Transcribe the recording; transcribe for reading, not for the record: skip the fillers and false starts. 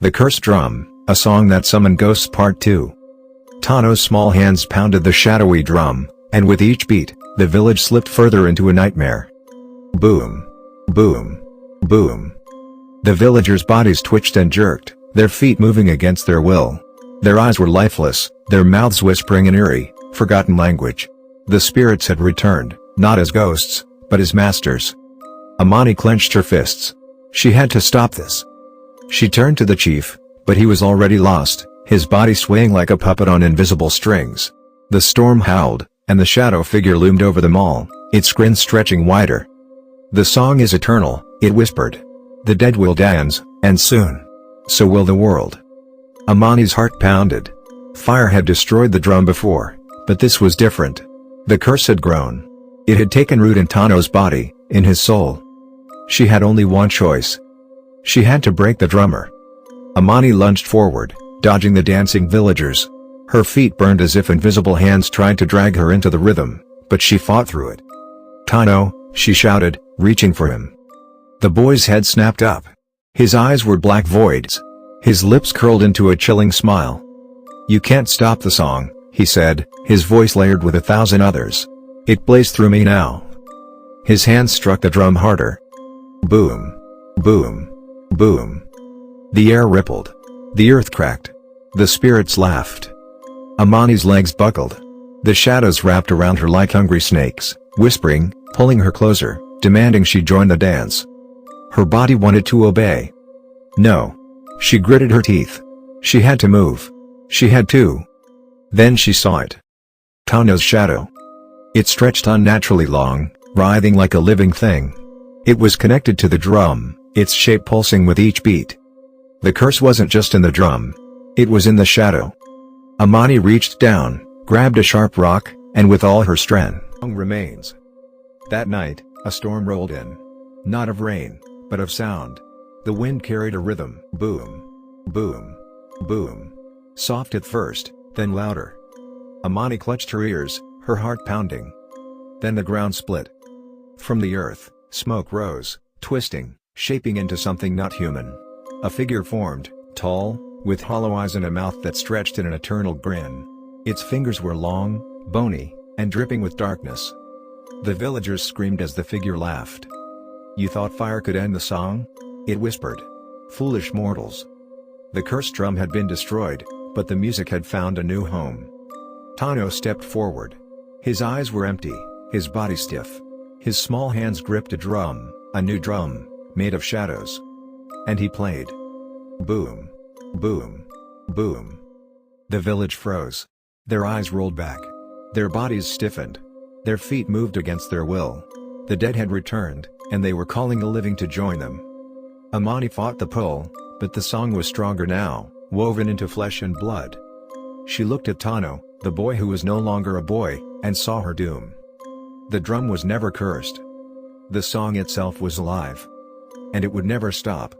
The Cursed Drum, a song that summoned ghosts Part 2. Tano's small hands pounded the shadowy drum, and with each beat, the village slipped further into a nightmare. Boom. Boom. Boom. The villagers' bodies twitched and jerked, their feet moving against their will. Their eyes were lifeless, their mouths whispering an eerie, forgotten language. The spirits had returned, not as ghosts, but as masters. Amani clenched her fists. She had to stop this. She turned to the chief, but he was already lost, his body swaying like a puppet on invisible strings. The storm howled, and the shadow figure loomed over them all, its grin stretching wider. "The song is eternal," it whispered. "The dead will dance, and soon. So will the world." Amani's heart pounded. Fire had destroyed the drum before, but this was different. The curse had grown. It had taken root in Tano's body, in his soul. She had only one choice. She had to break the drummer. Amani lunged forward, dodging the dancing villagers. Her feet burned as if invisible hands tried to drag her into the rhythm, but she fought through it. "Tano," she shouted, reaching for him. The boy's head snapped up. His eyes were black voids. His lips curled into a chilling smile. "You can't stop the song," he said, his voice layered with 1,000 others. "It plays through me now." His hands struck the drum harder. Boom. Boom. Boom. The air rippled. The earth cracked. The spirits laughed. Amani's legs buckled. The shadows wrapped around her like hungry snakes, whispering, pulling her closer, demanding she join the dance. Her body wanted to obey. No. She gritted her teeth. She had to move. She had to. Then she saw it. Tano's shadow. It stretched unnaturally long, writhing like a living thing. It was connected to the drum, its shape pulsing with each beat. The curse wasn't just in the drum. It was in the shadow. Amani reached down, grabbed a sharp rock, and with all her strength, remains. That night, a storm rolled in. Not of rain, but of sound. The wind carried a rhythm, boom, boom, boom. Soft at first, then louder. Amani clutched her ears, her heart pounding. Then the ground split. From the earth, smoke rose, twisting, shaping into something not human. A figure formed, tall, with hollow eyes and a mouth that stretched in an eternal grin. Its fingers were long, bony, and dripping with darkness. The villagers screamed as the figure laughed. "You thought fire could end the song?" it whispered. "Foolish mortals." The cursed drum had been destroyed, but the music had found a new home. Tano stepped forward. His eyes were empty, his body stiff. His small hands gripped a drum, a new drum, made of shadows. And he played. Boom. Boom. Boom. The village froze. Their eyes rolled back. Their bodies stiffened. Their feet moved against their will. The dead had returned, and they were calling the living to join them. Amani fought the pull, but the song was stronger now, woven into flesh and blood. She looked at Tano, the boy who was no longer a boy, and saw her doom. The drum was never cursed. The song itself was alive. And it would never stop.